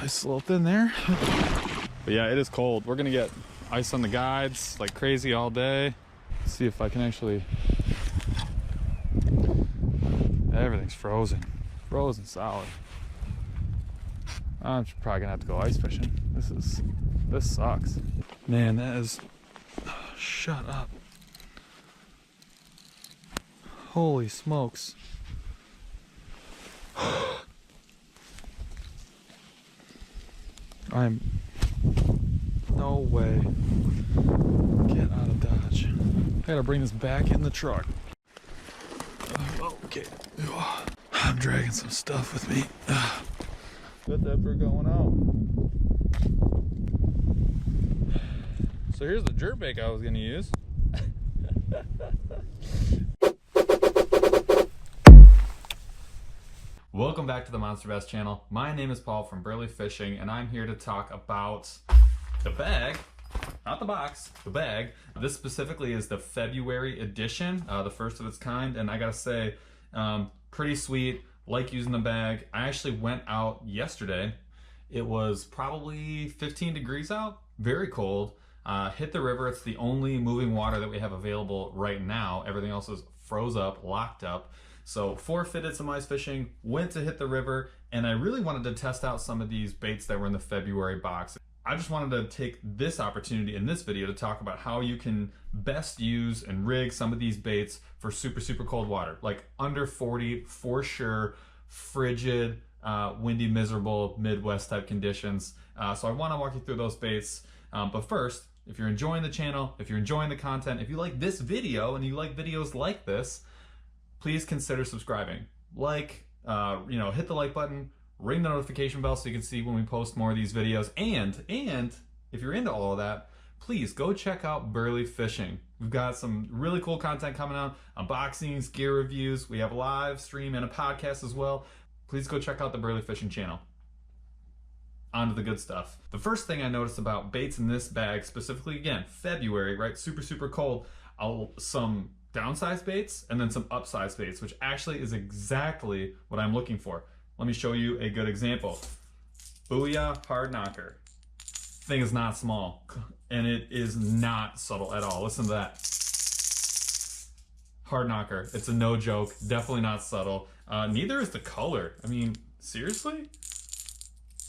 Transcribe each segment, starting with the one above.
It's a little thin there. But yeah, it is cold. We're gonna get ice on the guides like crazy all day. Let's see if I can actually... Everything's frozen. Frozen solid. I'm probably gonna have to go ice fishing. This sucks. Man, that is... Shut up. Holy smokes. I'm... No way. Get out of Dodge. I gotta bring this back in the truck. Okay. I'm dragging some stuff with me. Good that we're going out. So here's the jerkbait I was gonna use. Welcome back to the Monster Bass channel. My name is Paul from Burley Fishing, and I'm here to talk about the bag, not the box, the bag. This specifically is the February edition, the first of its kind, and I gotta say, pretty sweet. Like using the bag. I actually went out yesterday. It was probably 15 degrees out, very cold. Hit the river. It's the only moving water that we have available right now. Everything else is froze up, locked up. So forfeited some ice fishing, went to hit the river, and I really wanted to test out some of these baits that were in the February box. I just wanted to take this opportunity in this video to talk about how you can best use and rig some of these baits for super cold water, like under 40 for sure, frigid, windy, miserable, Midwest type conditions. So I want to walk you through those baits. But first, if you're enjoying the channel, if you're enjoying the content, if you like this video and you like videos like this, please consider subscribing. Hit the like button, ring the notification bell so you can see when we post more of these videos. And if you're into all of that, please go check out Burley Fishing. We've got some really cool content coming out, unboxings, gear reviews. We have a live stream and a podcast as well. Please go check out the Burley Fishing channel. On to the good stuff. The first thing I noticed about baits in this bag, specifically again, February, right? Super cold. Some downsized baits and then some upsized baits, which actually is exactly what I'm looking for. Let me show you a good example. Booyah Hard Knocker. Thing is not small, and it is not subtle at all. Listen to that. Hard Knocker. It's a no joke. Definitely not subtle. Neither is the color. I mean, seriously?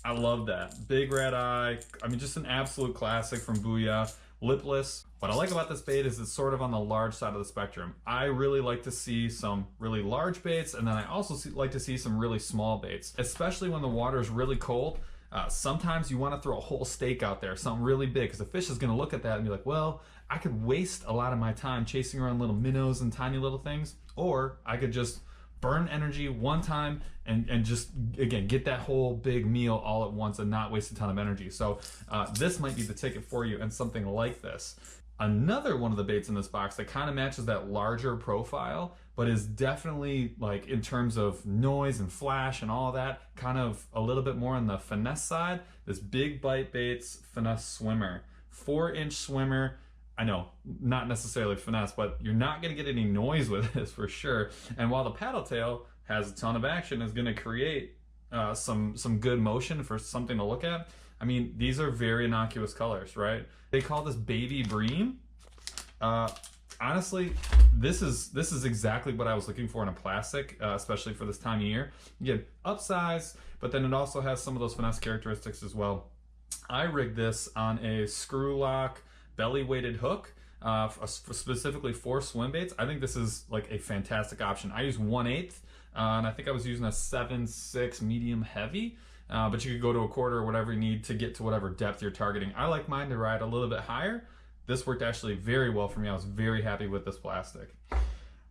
I love that. Big red eye. I mean, just an absolute classic from Booyah. Lipless. What I like about this bait is it's sort of on the large side of the spectrum. I really like to see some really large baits, and then I also like to see some really small baits, especially when the water is really cold. Sometimes you want to throw a whole steak out there, something really big, because the fish is going to look at that and be like, well, I could waste a lot of my time chasing around little minnows and tiny little things, or I could just burn energy one time and just, again, get that whole big meal all at once and not waste a ton of energy. So this might be the ticket for you and something like this. Another one of the baits in this box that kind of matches that larger profile, but is definitely, like, in terms of noise and flash and all that, kind of a little bit more on the finesse side. This Big Bite Baits Finesse Swimmer. 4-inch swimmer. I know, not necessarily finesse, but you're not going to get any noise with this for sure. And while the paddle tail has a ton of action, is going to create some good motion for something to look at. I mean, these are very innocuous colors, right? They call this baby bream. Honestly, this is exactly what I was looking for in a plastic, especially for this time of year. Again, upsize, but then it also has some of those finesse characteristics as well. I rigged this on a screw lock belly weighted hook, specifically for swim baits. I think this is like a fantastic option. I use 1/8, and I think I was using a 7/6 medium heavy. But you could go to a quarter or whatever you need to get to whatever depth you're targeting. I like mine to ride a little bit higher. This worked actually very well for me. I was very happy with this plastic.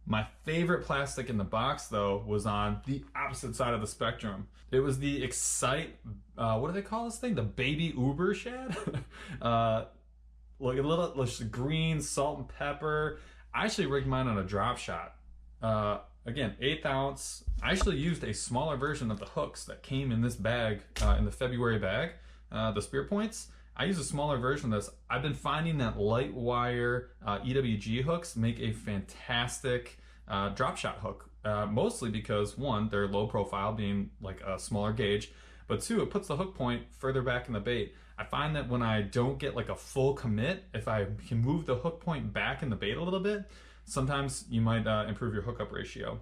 My favorite plastic in the box, though, was on the opposite side of the spectrum. It was the Excite, what do they call this thing? The Baby Uber Shad? Like a little green, salt and pepper. I actually rigged mine on a drop shot. Again, 1/8 ounce. I actually used a smaller version of the hooks that came in this bag, in the February bag, the spear points. I use a smaller version of this. I've been finding that light wire EWG hooks make a fantastic drop shot hook, mostly because, one, they're low profile, being like a smaller gauge, but two, it puts the hook point further back in the bait. I find that when I don't get like a full commit, if I can move the hook point back in the bait a little bit, sometimes you might improve your hookup ratio.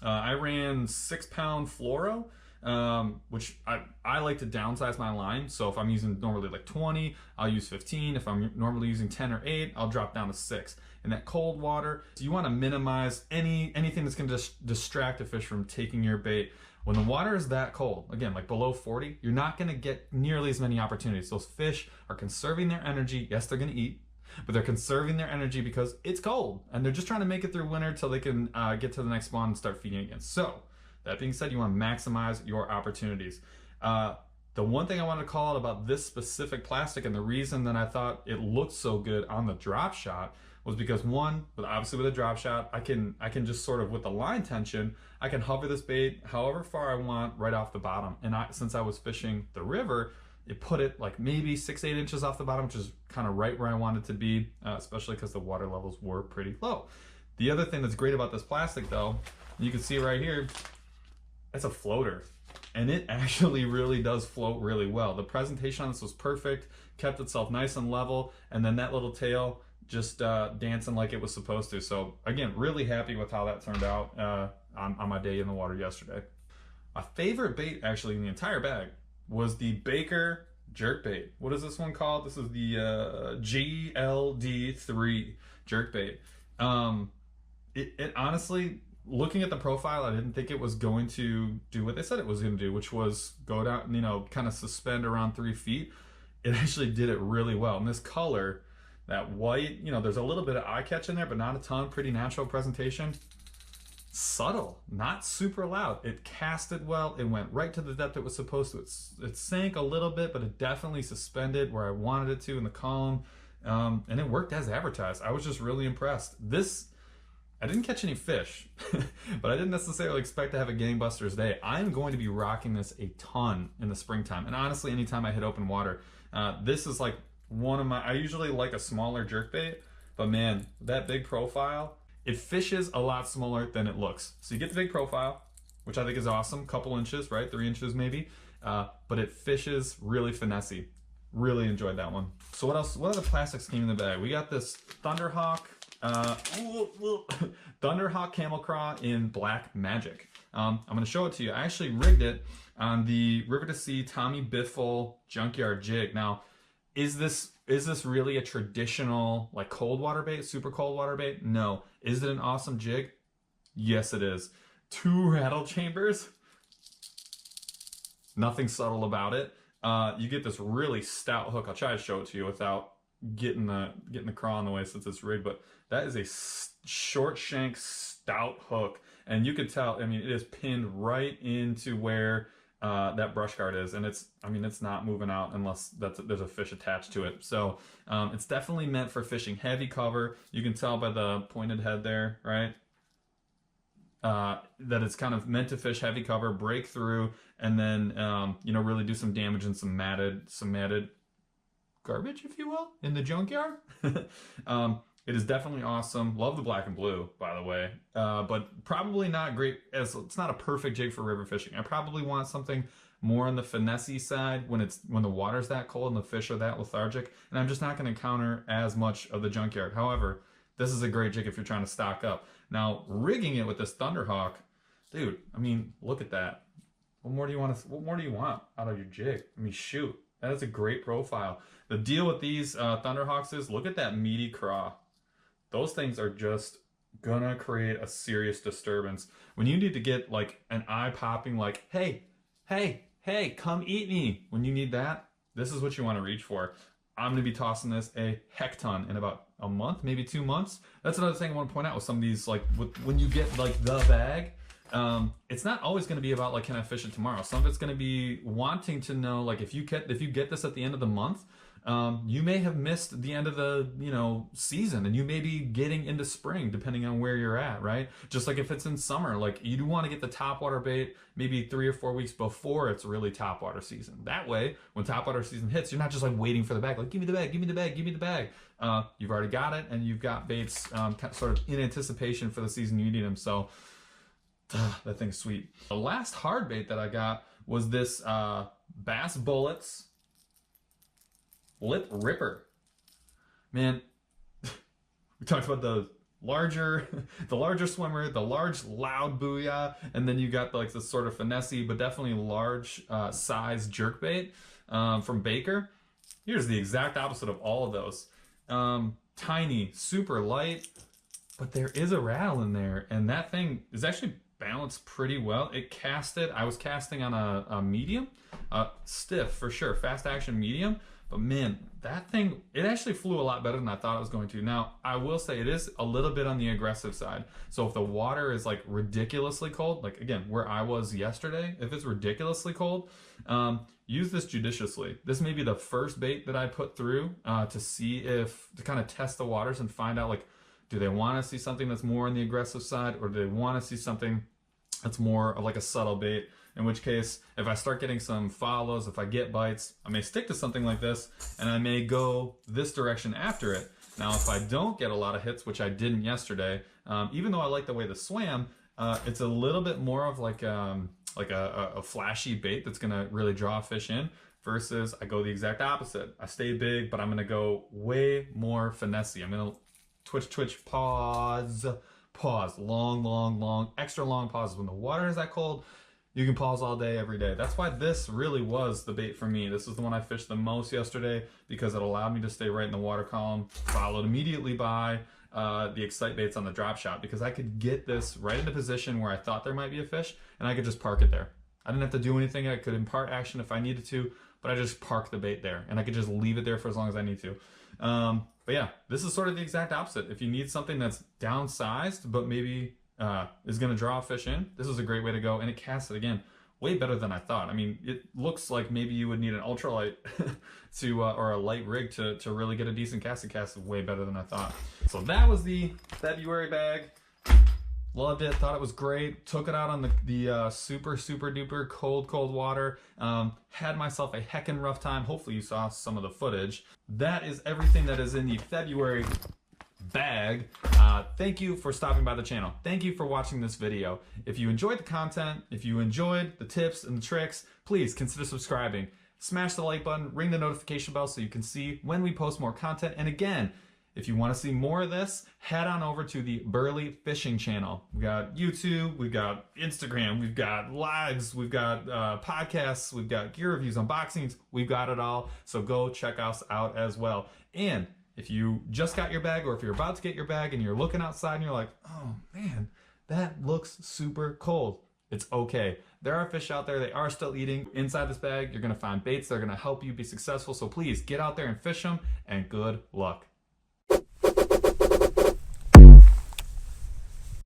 I ran 6-pound fluoro, which I like to downsize my line. So if I'm using normally like 20, I'll use 15. If I'm normally using 10 or 8, I'll drop down to 6. In that cold water, so you want to minimize anything that's going to distract a fish from taking your bait. When the water is that cold, again, like below 40, you're not going to get nearly as many opportunities. Those fish are conserving their energy. Yes, they're going to eat, but they're conserving their energy because it's cold, and they're just trying to make it through winter till they can get to the next spawn and start feeding again. So, that being said, you want to maximize your opportunities. The one thing I wanted to call out about this specific plastic, and the reason that I thought it looked so good on the drop shot, was because one, obviously with a drop shot, I can just sort of, with the line tension, I can hover this bait however far I want right off the bottom. And since I was fishing the river, it put it like maybe 6-8 inches off the bottom, which is kind of right where I wanted to be, especially because the water levels were pretty low. The other thing that's great about this plastic though, you can see right here, it's a floater. And it actually really does float really well. The presentation on this was perfect, kept itself nice and level, and then that little tail just dancing like it was supposed to. So again, really happy with how that turned out on my day in the water yesterday. My favorite bait actually in the entire bag was the Baker Jerkbait. What is this one called? This is the GLD3 Jerkbait. It honestly, looking at the profile, I didn't think it was going to do what they said it was going to do, which was go down, you know, kind of suspend around 3 feet. It actually did it really well. And this color, that white, you know, there's a little bit of eye catch in there, but not a ton. Pretty natural presentation. Subtle, not super loud. It casted well. It went right to the depth it was supposed to. It sank a little bit, but it definitely suspended where I wanted it to in the column. And it worked as advertised. I was just really impressed. I didn't catch any fish, but I didn't necessarily expect to have a gangbusters day. I'm going to be rocking this a ton in the springtime. And honestly, anytime I hit open water, this is like one of my, I usually like a smaller jerkbait, but man, that big profile, it fishes a lot smaller than it looks. So you get the big profile, which I think is awesome, couple inches, right? 3 inches maybe, but it fishes really finessey. Really enjoyed that one. So what else, what other plastics came in the bag? We got this Thunderhawk, Thunderhawk Camel Craw in Black Magic. I'm gonna show it to you. I actually rigged it on the River to Sea Tommy Biffle Junkyard jig. Now, is this really a traditional like cold water bait, super cold water bait? No. Is it an awesome jig? Yes, it is. 2 rattle chambers. Nothing subtle about it. You get this really stout hook. I'll try to show it to you without getting the craw in the way since it's rigged, but that is a short shank stout hook, and you could tell, I mean, it is pinned right into where that brush guard is, and it's not moving out unless there's a fish attached to it. So it's definitely meant for fishing heavy cover. You can tell by the pointed head there, right? That it's kind of meant to fish heavy cover, break through, and then you know, really do some damage and some matted garbage, if you will, in the junkyard. It is definitely awesome. Love the black and blue, by the way, but probably not great, as it's not a perfect jig for river fishing. I probably want something more on the finessey side when the water's that cold and the fish are that lethargic, and I'm just not going to encounter as much of the junkyard. However, this is a great jig if you're trying to stock up. Now, rigging it with this Thunderhawk, dude, I mean, look at that. What more do you want out of your jig? I mean, shoot, that is a great profile. The deal with these Thunderhawks is, look at that meaty craw. Those things are just gonna create a serious disturbance. When you need to get like an eye-popping, like, hey, come eat me. When you need that, this is what you want to reach for. I'm gonna be tossing this a heck ton in about a month, maybe 2 months. That's another thing I want to point out with some of these, like when you get like the bag, it's not always going to be about like, can I fish it tomorrow? Some of it's going to be wanting to know, like, if you get this at the end of the month, you may have missed the end of the, you know, season, and you may be getting into spring depending on where you're at, right? Just like if it's in summer, like you do want to get the topwater bait maybe 3 or 4 weeks before it's really topwater season. That way, when topwater season hits, you're not just like waiting for the bag, like give me the bag, give me the bag, give me the bag. You've already got it, and you've got baits sort of in anticipation for the season you need them. So that thing's sweet. The last hard bait that I got was this Bass Bullets Lip Ripper. Man, we talked about the larger swimmer, the large loud booyah, and then you got like this sort of finessey but definitely large size jerkbait from Baker. Here's the exact opposite of all of those. Tiny, super light, but there is a rattle in there, and that thing is actually balanced pretty well. It casted, I was casting on a medium, stiff for sure, fast action medium, but man, that thing, it actually flew a lot better than I thought it was going to. Now, I will say it is a little bit on the aggressive side. So if the water is like ridiculously cold, like again, where I was yesterday, if it's ridiculously cold, use this judiciously. This may be the first bait that I put through to kind of test the waters and find out, like, do they want to see something that's more on the aggressive side, or do they want to see something that's more of like a subtle bait? In which case, if I start getting some follows, if I get bites, I may stick to something like this, and I may go this direction after it. Now, if I don't get a lot of hits, which I didn't yesterday, even though I like the way this swam, it's a little bit more of like a flashy bait that's gonna really draw a fish in, versus I go the exact opposite. I stay big, but I'm gonna go way more finessey. I'm gonna twitch, pause, long, extra long pauses. When the water is that cold, you can pause all day, every day. That's why this really was the bait for me. This is the one I fished the most yesterday because it allowed me to stay right in the water column, followed immediately by the excite baits on the drop shot, because I could get this right into position where I thought there might be a fish, and I could just park it there. I didn't have to do anything. I could impart action if I needed to, but I just parked the bait there, and I could just leave it there for as long as I need to. But yeah, this is sort of the exact opposite. If you need something that's downsized, but maybe is going to draw a fish in, this is a great way to go, and it casts it again way better than I thought. I mean, it looks like maybe you would need an ultralight to or a light rig to really get a decent cast. It casts way better than I thought. So that was the February bag. Loved it, thought it was great. Took it out on the super duper cold water. Had myself a heckin' rough time. Hopefully you saw some of the footage. That is everything that is in the February bag. Thank you for stopping by the channel. Thank you for watching this video. If you enjoyed the content, if you enjoyed the tips and the tricks, please consider subscribing. Smash the like button, ring the notification bell so you can see when we post more content. And again, if you want to see more of this, head on over to the Burley Fishing channel. We got YouTube, we've got Instagram, we've got lives, we've got podcasts, we've got gear reviews, unboxings, we've got it all. So go check us out as well. And if you just got your bag, or if you're about to get your bag and you're looking outside and you're like, oh man, that looks super cold, it's okay. There are fish out there, they are still eating. Inside this bag, you're gonna find baits that are gonna help you be successful. So please get out there and fish them, and good luck.